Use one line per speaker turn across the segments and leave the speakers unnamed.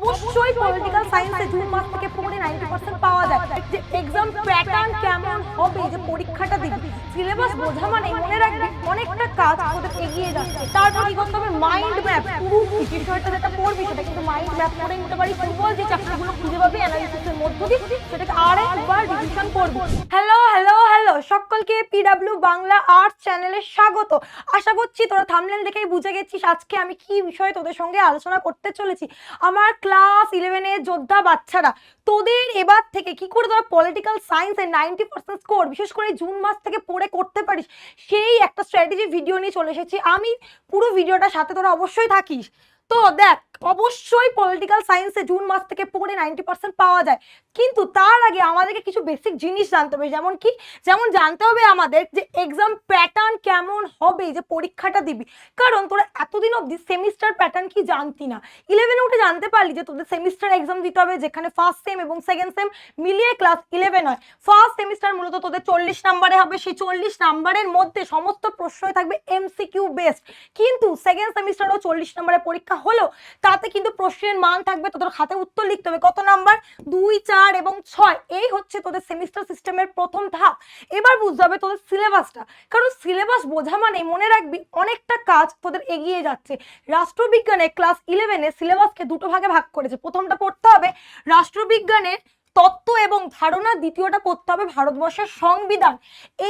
অবশ্যই পলিটিক্যাল সায়েন্সে জুন মাস থেকে পড়ে 90% পাওয়া যায়। যে এক্সাম প্যাটার্ন কেমন হবে, যে পরীক্ষাটা দিবি, সিলেবাস বোঝা মানে মনে রাখবি অনেকটা কাজ তোদের এগিয়ে যাচ্ছে। তারপর কি করতে হবে, মাইন্ড ম্যাপ, পুরো বিষয়টা যেটা পড়বি সেটা কিন্তু মাইন্ড ম্যাপ করে নিতে পারিস। ফুটবল যে চ্যাপ্টারগুলো খুঁজে পাবি অ্যানালিসিসের মধ্য দিয়ে সেটাকে আরেকবার রিভিশন করবি। হ্যালো হ্যালো হ্যালো সকলকে পিডব্লিউ বাংলা আর্টস চ্যানেলে স্বাগত। আশা করছি তোরা থাম্বনেল দেখেই বুঝে গেছিস আজকে আমি কি বিষয়ে তোদের সঙ্গে আলোচনা করতে চলেছি। আমার ক্লাস 11 এর যোদ্ধা বাচ্চারা, তোদের এবার থেকে কি করে তোরা পলিটিক্যাল সায়েন্সে 90% স্কোর বিশেষ করে জুন মাস থেকে পড়ে করতে পারিস, সেই একটা স্ট্র্যাটেজি ভিডিও নিয়ে চলে এসেছি আমি। পুরো ভিডিওটার সাথে তোরা অবশ্যই থাকিস। তো দেখ, অবশ্যই পলিটিক্যাল সায়েন্সে জুন মাস থেকে পড়ে 90% পাওয়া যায়, কিন্তু তার আগে আমাদেরকে কিছু বেসিক জিনিস জানতে হবে। যেমন কি, যেমন জানতে হবে আমাদের যে এক্সাম প্যাটার্ন কেমন হবে, যে পরীক্ষাটা দিবি। কারণ তোরা এতদিন অবধি সেমিস্টার প্যাটার্ন কি জানতি না, 11-এ উঠে জানতে পারলি যে তোদের সেমিস্টার এক্সাম দিতে হবে, যেখানে ফার্স্ট সেম এবং সেকেন্ড সেম মিলিয়ে ক্লাস 11 হয়। ফার্স্ট সেমিস্টার মূলত তোদের 40 নাম্বারে হবে, সেই 40 নাম্বারের মধ্যে সমস্ত প্রশ্নই থাকবে এমসিকিউ বেসড। কিন্তু সেকেন্ড সেমিস্টারও 40 নাম্বারের পরীক্ষা হলেও তাতে কিন্তু প্রশ্নের মান থাকবে, তোদের খাতে উত্তর লিখতে হবে কত নাম্বার, 2, 4 এবং 6। এই হচ্ছে তোদের সেমিস্টার সিস্টেমের প্রথম ধাপ। এবার বুঝতে হবে তোদের সিলেবাসটা, কারণ সিলেবাস বোঝা মানে মনে রাখবি অনেকটা কাজ তোদের এগিয়ে যাচ্ছে। রাষ্ট্রবিজ্ঞানে ক্লাস 11-এ সিলেবাসকে দুটো ভাগে ভাগ করেছে। প্রথমটা পড়তে হবে রাষ্ট্রবিজ্ঞানের তত্ত্ব এবং ধারণা, দ্বিতীয়টা পড়তে হবে ভারতবর্ষের সংবিধান।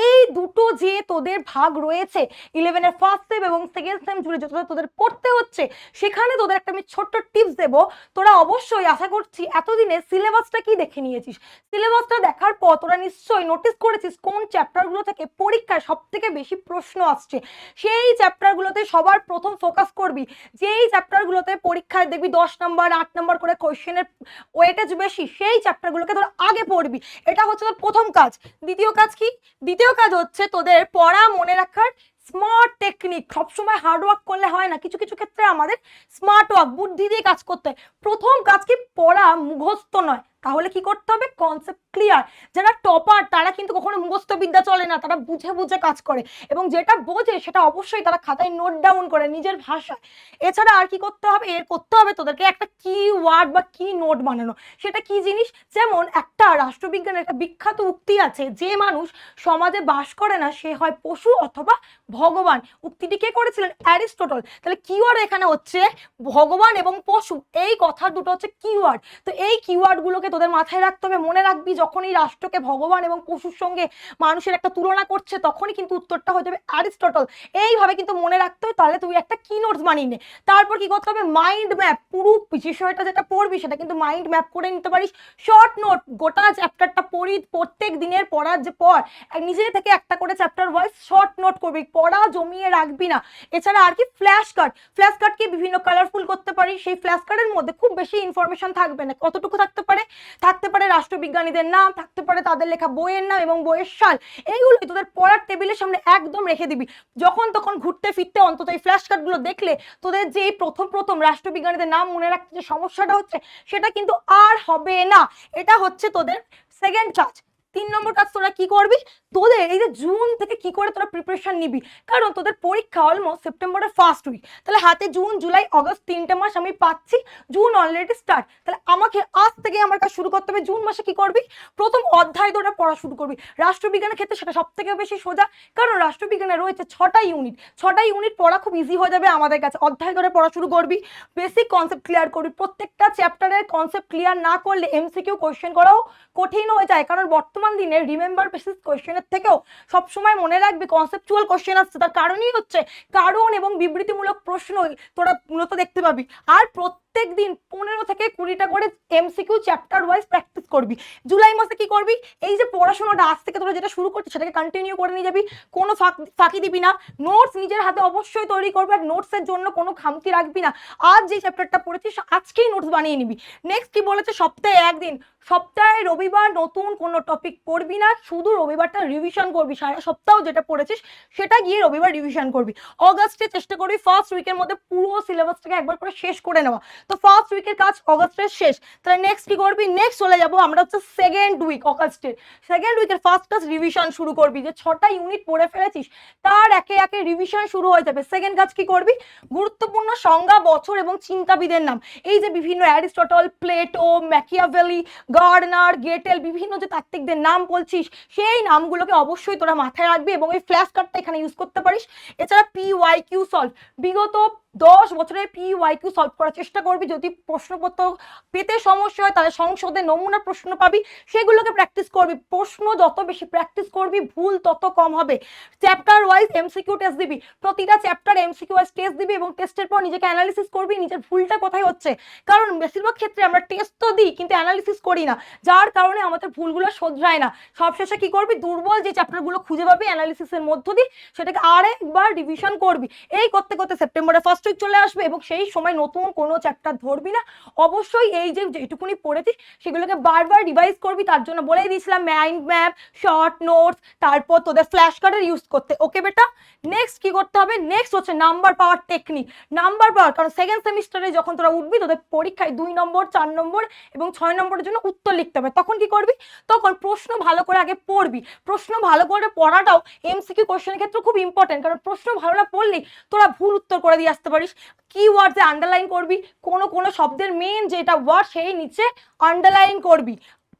এই দুটো যে তোদের ভাগ রয়েছে 11-এর ফার্স্ট সেম এবং সেকেন্ড সেম জুড়ে যতটা তোদের পড়তে হচ্ছে, সেখানে তোদের একটা আমি ছোট্ট টিপস দেবো। তোরা অবশ্যই আশা করছি এতদিনে সিলেবাসটা কি দেখে নিয়েছিস। সিলেবাসটা দেখার পর তোরা নিশ্চয়ই নোটিস করেছিস কোন চ্যাপ্টারগুলো থেকে পরীক্ষায় সব থেকে বেশি প্রশ্ন আসছে। সেই চ্যাপ্টারগুলোতে সবার প্রথম ফোকাস করবি। যেই চ্যাপ্টারগুলোতে পরীক্ষায় দেখবি 10 নাম্বার 8 নাম্বার করে কোয়েশ্চেনের ওয়েটেজ বেশি, সেই চ্যাপ্টারগুলোকে তোরা আগে পড়বি। এটা হচ্ছে তোর প্রথম কাজ। দ্বিতীয় কাজ কি, দ্বিতীয় কাজ হচ্ছে তোদের পড়া মনে রাখার স্মার্ট টেকনিক। সবসময় হার্ড ওয়ার্ক করলে হয় না, কিছু কিছু ক্ষেত্রে আমাদের স্মার্ট ওয়ার্ক, বুদ্ধি দিয়ে কাজ করতে হয়। প্রথম কাজ কি, পড়া মুখস্থ নয়। তাহলে কি করতে হবে, কনসেপ্ট ক্লিয়ার। যারা টপার তারা কিন্তু কখনো মুখস্থ বিদ্যা চলে না, তারা বুঝে বুঝে কাজ করে এবং যেটা বোঝে সেটা অবশ্যই তারা খাতায় নোট ডাউন করে নিজের ভাষায়। এছাড়া আর কি করতে হবে, এর করতে হবে তোদেরকে একটা কি ওয়ার্ড বা কি নোট বানানো। সেটা কি জিনিস, যেমন একটা রাষ্ট্রবিজ্ঞানের একটা বিখ্যাত উক্তি আছে, যে মানুষ সমাজে বাস করে না সে হয় পশু অথবা ভগবান। উক্তিটি কে করেছিলেন, অ্যারিস্টটল। তাহলে কিওয়ার্ড এখানে হচ্ছে ভগবান এবং পশু, এই কথা দুটো হচ্ছে কিওয়ার্ড। তো এই কিওয়ার্ড গুলোকে তোদের মাথায় রাখতে হবে। মনে রাখবি যখনই রাষ্ট্রকে ভগবান এবং পশুর সঙ্গে মানুষের একটা তুলনা করছে তখনই কিন্তু উত্তরটা হয়ে যাবে অ্যারিস্টটল। এইভাবে কিন্তু মনে রাখতে হবে, তাহলে তুই একটা কি নোটস বানিয়ে নে। তারপর কি করতে হবে, মাইন্ড ম্যাপ, পুরো বিষয়টা যেটা পড়বি সেটা কিন্তু মাইন্ড ম্যাপ করে নিতে পারিস। শর্ট নোট, গোটা চ্যাপ্টারটা পড়ি, প্রত্যেক দিনের পড়ার যে পর নিজে থেকে একটা করে চ্যাপ্টার ওয়াইজ শর্ট নোট করবি, পড়া জমিয়ে রাখবি না। এছাড়া আর কি, ফ্ল্যাশ কার্ড, ফ্ল্যাশ কার্ডকে বিভিন্ন কালারফুল করতে পারি। সেই ফ্ল্যাশ কার্ডের মধ্যে খুব বেশি ইনফরমেশন থাকবে না, কতটুকু থাকতে পারে, থাকতে পারে রাষ্ট্রবিজ্ঞানীদের নাম, থাকতে পারে তাদের লেখা বইয়ের নাম এবং বইয়ের সাল। এইগুলোই তোদের পড়ার টেবিলের সামনে একদম রেখে দিবি। যখন তখন ঘুরতে ফিরতে অন্তত এই ফ্ল্যাশ কার্ডগুলো দেখলে তোদের যে প্রথম প্রথম রাষ্ট্রবিজ্ঞানীদের নাম মনে রাখতে যে সমস্যাটা হচ্ছে সেটা কিন্তু আর হবে না। এটা হচ্ছে তোদের সেকেন্ড কাজ। 3 নম্বর কাজ তোরা কি করবি, তোদের এই যে জুন থেকে কি করে তোরা প্রিপারেশন নিবি, কারণ তোদের পরীক্ষা অলমোস্ট সেপ্টেম্বরের ফার্স্ট উইক। তাহলে হাতে জুন জুলাই আগস্ট 3টে মাস আমি পাচ্ছি, জুন অলরেডি স্টার্ট। তাহলে আমাকে আজ থেকে আমার কাজ শুরু করতে হবে। জুন মাসে কি করবি, প্রথম অধ্যায় তোরা পড়া শুরু করবি। রাষ্ট্রবিজ্ঞানের ক্ষেত্রে সেটা সব থেকে বেশি সোজা, কারণ রাষ্ট্রবিজ্ঞানে রয়েছে 6টা ইউনিট। 6টা ইউনিট পড়া খুব ইজি হয়ে যাবে আমাদের কাছে। অধ্যায় ধরে পড়া শুরু করবি, বেসিক কনসেপ্ট ক্লিয়ার করবি। প্রত্যেকটা চ্যাপ্টারের কনসেপ্ট ক্লিয়ার না করলে এমসিকিউ কোয়েশ্চেন করাও কঠিন হয়ে যায়, কারণ বর্তমান দিনে রিমেম্বার বেসিস কোয়েশ্চেনের থেকেও সবসময় মনে রাখবি কনসেপচুয়াল কোয়েশ্চেন আসছে। তার কারণই হচ্ছে কারণ এবং বিবৃতিমূলক প্রশ্ন তোরা মূলত দেখতে পাবি। আর প্রত্যেক দিন 15 থেকে 20টা করে এমসিকিউ চ্যাপ্টার ওয়াইজ প্র্যাকটিস করবি। জুলাই মাসে কি করবি, এই যে পড়াশোনাটা আজ থেকে তোরা যেটা শুরু করছিস সেটাকে কন্টিনিউ করে নিয়ে যাবি, কোনো ফাঁকি দিবি না। নোটস নিজের হাতে অবশ্যই তৈরি করবি, আর নোটসের জন্য কোনো খামতি রাখবি না। আজ যে চ্যাপ্টারটা পড়েছিস আজকেই নোটস বানিয়ে নিবি। নেক্সট কি বলেছে, সপ্তাহে একদিন, সপ্তাহে রবিবার নতুন কোনো টপিক পড়বি না, শুধু রবিবারটা রিভিশন করবি। সারা সপ্তাহ যেটা পড়েছিস সেটা গিয়ে রবিবার রিভিশন করবি। অগাস্টে চেষ্টা করবি ফার্স্ট উইকের মধ্যে পুরো সিলেবাসটাকে একবার করে শেষ করে নেওয়া। তো ফার্স্ট উইকের কাজ অগাস্টের শেষ। তাহলে নেক্সট কি করবি, নেক্সট চলে যাবো আমরা হচ্ছে সেকেন্ড উইক অগাস্টের সেকেন্ড উইকের ফার্স্ট ক্লাস রিভিশন শুরু করবি। যে 6টা ইউনিট পড়ে ফেলেছিস তার একে একে রিভিশন শুরু হয়ে যাবে। সেকেন্ড কাজ কি করবি, গুরুত্বপূর্ণ সংজ্ঞা, বছর এবং চিন্তাবিদের নাম, এই যে বিভিন্ন অ্যারিস্টটল, প্লেটো, ম্যাকিয়াভেলি, গার্ডনার, গেটেল, বিভিন্ন যে তাত্ত্বিকদের নাম বলছিস সেই নামগুলোকে অবশ্যই তোরা মাথায় রাখবি এবং এই ফ্ল্যাশ কার্ডটা এখানে ইউজ করতে পারিস। এছাড়া PYQ সলভ, বিগত 10 বছরের PYQ সলভ করার চেষ্টা করবি। যদি প্রশ্নপত্র পেতে সমস্যা হয় তাহলে সংসদে নমুনা প্রশ্ন পাবি, সেগুলোকে প্র্যাকটিস করবি। প্রশ্ন যত বেশি প্র্যাকটিস করবি ভুল তত কম হবে। চ্যাপ্টার ওয়াইজ MCQ টেস্ট দিবি, প্রতিটা চ্যাপ্টার MCQ ওয়াইজ টেস্ট দিবি এবং টেস্টের পর নিজেকে অ্যানালিসিস করবি নিজের ভুলটা কোথায় হচ্ছে। কারণ বেশিরভাগ ক্ষেত্রে আমরা টেস্ট তো দিই কিন্তু অ্যানালিসিস করি না, যার কারণে আমাদের ভুলগুলো শোধরায় না। সবশেষে কি করবি, দুর্বল যে চ্যাপ্টারগুলো খুঁজে পাবি অ্যানালিসিসের মধ্য দিয়ে সেটাকে আরেকবার রিভিশন করবি। এই করতে করতে সেপ্টেম্বরের ফার্স্ট উইক চলে আসবে এবং সেই সময় নতুন কোনো চ্যাপ্টার ধরবি না। অবশ্যই এই যে যেটুকুনি পড়েছিস সেগুলোকে বারবার রিভাইজ করবি। তার জন্য বলেই দিয়েছিলাম মাইন্ড ম্যাপ, শর্ট নোটস, তারপর তোদের ফ্ল্যাশ কার্ডের ইউজ করতে। ওকে বেটা, নেক্সট কি করতে হবে, নেক্সট হচ্ছে নাম্বার পাওয়ার টেকনিক। নাম্বার পাওয়ার, কারণ সেকেন্ড সেমিস্টারে যখন তোরা উঠবি তোদের পরীক্ষায় 2 নম্বর, 4 নম্বর এবং 6 নম্বরের জন্য উত্তর লিখতে হবে। তখন কি করবি, তখন প্রশ্ন ভালো করে আগে পড়বি। প্রশ্ন ভালো করে পড়াটাও MCQ কোশ্চেনের ক্ষেত্রে খুব ইম্পর্টেন্ট, কারণ প্রশ্ন ভালো না পড়লে তোরা ভুল উত্তর করে দিয়ে আসতে পারিস। কিওয়ার্ডসে আন্ডারলাইন করবি, কোনো কোনো শব্দের মেন যেটা ওয়ার্ড সেই নিচে আন্ডারলাইন করবি,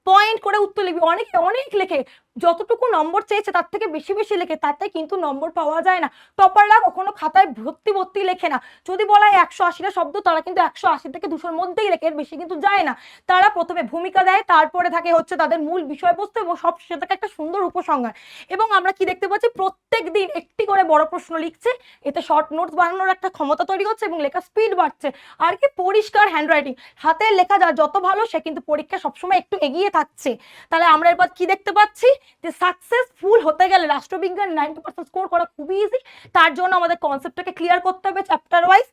পয়েন্ট করে উত্তর লিখবি। অনেকে অনেক লেখে, যতটুকু নম্বর চেয়েছে তার থেকে বেশি বেশি লেখে, তাতে কিন্তু নম্বর পাওয়া যায় না। টপাররা কখনো খাতায় ভর্তি লেখে না। যদি বলা হয় 180টা শব্দ, তারা কিন্তু 180 থেকে 200-র মধ্যেই লেখে, এর বেশি কিন্তু যায় না। তারা প্রথমে ভূমিকা দেয়, তারপরে থাকে হচ্ছে তাদের মূল বিষয়বস্তু এবং সব সেটাকে একটা সুন্দর উপসংহার। এবং আমরা কি দেখতে পাচ্ছি, প্রত্যেক দিন একটি করে বড় প্রশ্ন লিখছে, এতে শর্ট নোটস বানানোর একটা ক্ষমতা তৈরি হচ্ছে এবং লেখা স্পিড বাড়ছে। আর কি পরিষ্কার হ্যান্ডরাইটিং, হাতের লেখা যার যত ভালো সে কিন্তু পরীক্ষা সবসময় একটু এগিয়ে থাকছে। তাহলে আমরা এরপর কি দেখতে পাচ্ছি, যে সাকসেসফুল হতে গেলে রাষ্ট্রবিজ্ঞান 90% স্কোর করা খুবই ইজি। তার জন্য আমাদের কনসেপ্টটাকে ক্লিয়ার করতে হবে চ্যাপ্টার ওয়াইজ,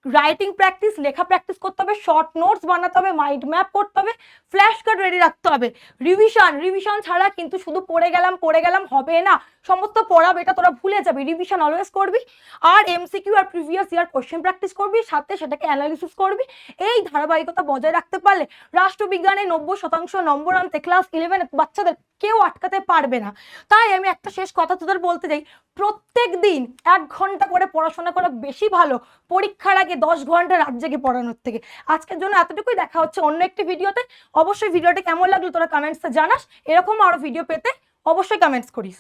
রাইটিং প্র্যাকটিস, লেখা প্র্যাকটিস করতে হবে, শর্ট নোটস বানাতে হবে, মাইন্ড ম্যাপ করতে হবে, ফ্ল্যাশ কার্ড রেডি রাখতে হবে। রিভিশন ছাড়া কিন্তু শুধু পড়ে গেলাম হবে না। সমস্ত পড়া এটা তোরা ভুলে যাবি, রিভিশন অলওয়েজ করবি। আর MCQ আর প্রিভিয়াস ইয়ার কোশ্চেন প্র্যাকটিস করবি, সাথে সেটাকে অ্যানালিসিস করবি। এই ধারাবাহিকতা বজায় রাখতে পারলে রাষ্ট্রবিজ্ঞানে 90% নম্বর আনতে ক্লাস 11 বাচ্চাদের কেউ আটকাতে পারবে না। তাই আমি একটা শেষ কথা তোদের বলতে চাই, প্রত্যেক দিন 1 ঘন্টা করে পড়াশোনা করা বেশি ভালো পরীক্ষার আগে 10 ঘন্টা রাত জেগে পড়ানোর থেকে। আজকের জন্য এতটুকুই, দেখা হচ্ছে অন্য একটি ভিডিওতে। অবশ্যই ভিডিওটি কেমন লাগলো তোরা কমেন্টসে জানাস, এরকম আরো ভিডিও পেতে অবশ্যই কমেন্টস করিস।